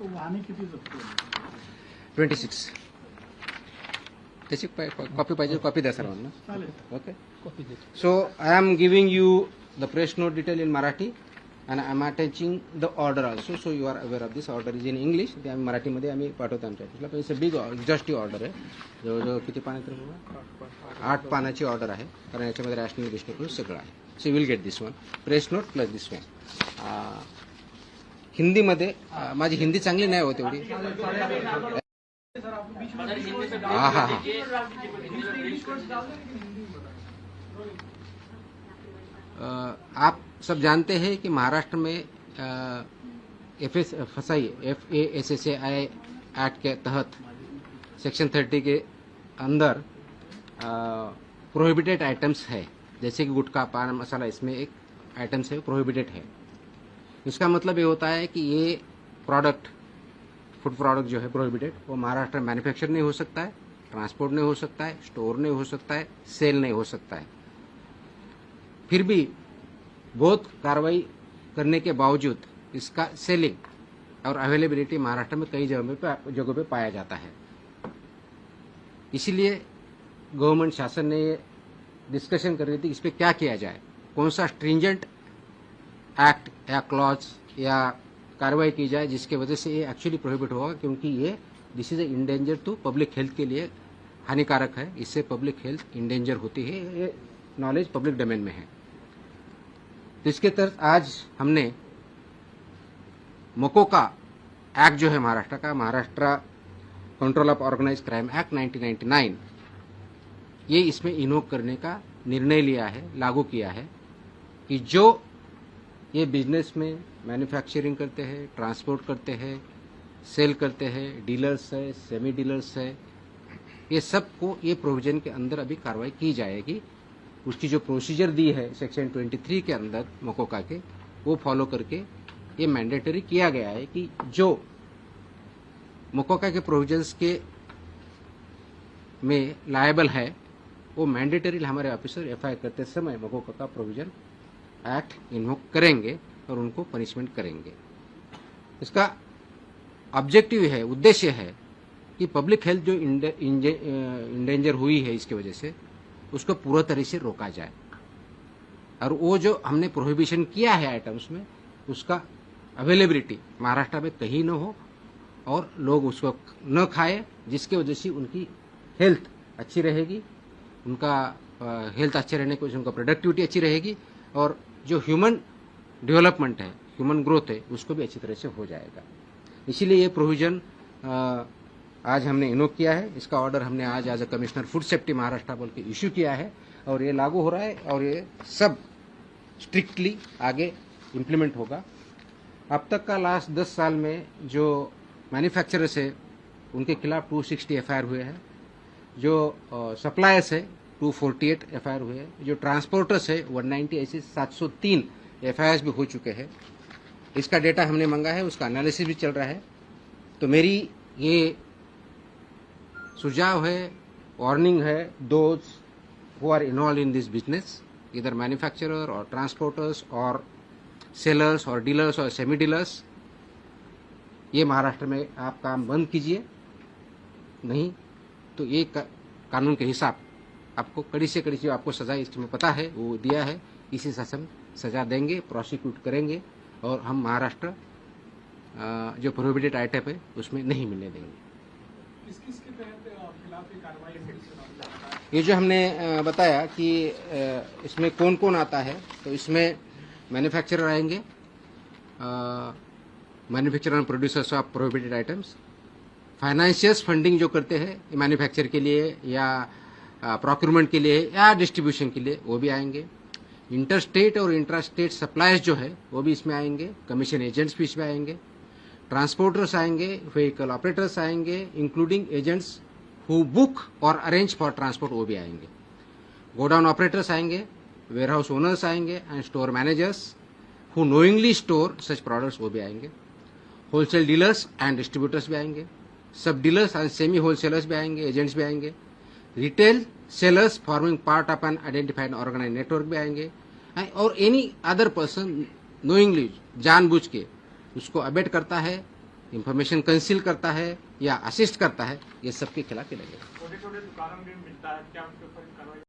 तो वाहने किती जप्त केली? 26. त्याची कॉपी पाहिजे कॉपी द्या सर्वांना. चालेल. Okay. So I am giving you the press note detail in Marathi and I am attaching the order also. So you are aware of this order is in English. ते आम्ही मराठीमध्ये आम्ही पाठवतो आमच्या ऑफिसला. पण इट्स बिग एक्झॉस्टिव्ह ऑर्डर आहे. जवळजवळ किती पानात आहे बघा? 8 पानाची ऑर्डर आहे. कारण याच्यामध्ये रॅशनल डिस्ट्रिब्युशन सगळं आहे. So you will get this one press note plus this one. हिंदीमध्ये माझी हिंदी चांगली नाही होत एवढी. हाँ हाँ हाँ. आप सब जानते हैं कि महाराष्ट्र में FSI एक्ट के तहत सेक्शन 30 के अंदर प्रोहिबिटेड आइटम्स है. जैसे कि गुटखा पान मसाला इसमें एक आइटम्स है प्रोहिबिटेड है. इसका मतलब ये होता है कि ये प्रोडक्ट फूड प्रोडक्ट जो है प्रोहिबिटेड वो महाराष्ट्र में मैन्युफैक्चर नहीं हो सकता है, ट्रांसपोर्ट नहीं हो सकता है, स्टोर नहीं हो सकता है, सेल नहीं हो सकता है. फिर भी बहुत कार्रवाई करने के बावजूद इसका सेलिंग और अवेलेबिलिटी महाराष्ट्र में कई जगहों पे पाया जाता है. इसीलिए गवर्नमेंट शासन ने ये डिस्कशन कर रही थी इस पर क्या किया जाए, कौन सा स्ट्रिंजेंट एक्ट या क्लॉज या कार्रवाई की जाए जिसके वजह से ये एक्चुअली प्रोहिबिट होगा. क्योंकि ये this is in danger to public health के लिए हानिकारक है. इससे पब्लिक हेल्थ इन डेंजर होती है. ये नॉलेज पब्लिक डोमेन में है. तो इसके तहत आज हमने मोकोका एक्ट जो है महाराष्ट्र का, Maharashtra control of organise crime act 1999, ये इसमें इन्वोक करने का निर्णय लिया है, लागू किया है कि जो ये बिजनेस में मैन्युफैक्चरिंग करते हैं, ट्रांसपोर्ट करते हैं, सेल करते हैं, डीलर्स है, सेमी डीलर्स है, ये सबको ये प्रोविजन के अंदर अभी कार्रवाई की जाएगी. उसकी जो प्रोसीजर दी है सेक्शन 23 के अंदर मोकोका के, वो फॉलो करके ये मैंडेटरी किया गया है कि जो मोकोका के प्रोविजंस के में लायबल है वो मैंडेटरी हमारे ऑफिसर एफआईआर करते समय मोकोका का प्रोविजन एक्ट इन्वोक करेंगे और उनको पनिशमेंट करेंगे. इसका ऑब्जेक्टिव है, उद्देश्य है कि पब्लिक हेल्थ जो इंडेंजर हुई है इसकी वजह से उसको पूरा तरह से रोका जाए. और वो जो हमने प्रोहिबिशन किया है आइटम्स में उसका अवेलेबिलिटी महाराष्ट्र में कहीं न हो और लोग उसको न खाए, जिसके वजह से उनकी हेल्थ अच्छी रहेगी, उनका हेल्थ अच्छे रहने की वजह से उनका प्रोडक्टिविटी अच्छी रहेगी और जो ह्यूमन डेवलपमेंट है, ह्यूमन ग्रोथ है, उसको भी अच्छी तरह से हो जाएगा. इसीलिए ये प्रोविजन आज हमने इन्वोक किया है. इसका ऑर्डर हमने आज as a commissioner food safety Maharashtra बोल के इश्यू किया है और ये लागू हो रहा है और ये सब स्ट्रिक्टली आगे इम्प्लीमेंट होगा. अब तक का लास्ट 10 साल में जो मैन्युफैक्चरर्स है उनके खिलाफ 260 एफआईआर हुए हैं. जो सप्लायर्स है 248 एफआईआर हुए हैं. जो ट्रांसपोर्टर्स है 190, ऐसे 703 एफआईआर भी हो चुके हैं. इसका डेटा हमने मांगा है, उसका एनालिसिस भी चल रहा है. तो मेरी ये सुझाव है, वार्निंग है, those who are involve in this business, इधर मैन्युफैक्चरर और ट्रांसपोर्टर्स और सेलर्स और डीलर्स और सेमी डीलर्स, ये महाराष्ट्र में आप काम बंद कीजिए. नहीं तो ये कानून के हिसाब आपको कड़ी से कड़ी जो आपको सजा इसमें पता है वो दिया है, इसी शासन सजा देंगे, प्रोसिक्यूट करेंगे और हम महाराष्ट्र जो प्रोहिबिटेड आइटम है उसमें नहीं मिलने देंगे. किसके तहत खिलाफ ये कार्रवाई? ये जो हमने बताया कि इसमें कौन कौन आता है, तो इसमें मैन्युफैक्चरर आएंगे, manufacturer and producers of prohibited items, financials funding जो करते हैं मैन्युफैक्चर के लिए या प्रोक्यूरमेंट के लिए या डिस्ट्रीब्यूशन के लिए, वो भी आएंगे. इंटरस्टेट और इंट्रास्टेट सप्लायर्स जो है वो भी इसमें आएंगे. कमीशन एजेंट्स भी इसमें आएंगे. ट्रांसपोर्टर्स आएंगे, व्हीकल ऑपरेटर्स आएंगे, इंक्लूडिंग एजेंट्स हु बुक और अरेंज फॉर ट्रांसपोर्ट, वो भी आएंगे. गोडाउन ऑपरेटर्स आएंगे, वेयरहाउस ओनर्स आएंगे and store managers who knowingly store such products, वो भी आएंगे. होलसेल डीलर्स एंड डिस्ट्रीब्यूटर्स भी आएंगे. सब डीलर्स एंड सेमी होलसेलर्स भी आएंगे, एजेंट्स भी आएंगे. Retail sellers forming part of an identified organise network भी आएंगे. और एनी अदर पर्सन नोइंगली जानबूझ के उसको अबेट करता है इंफॉर्मेशन कंसील करता है या असिस्ट करता है, ये सबके खिलाफ ही लगेगा। छोटे छोटे दुकानों में मिलता है, क्या उनके ऊपर कार्रवाई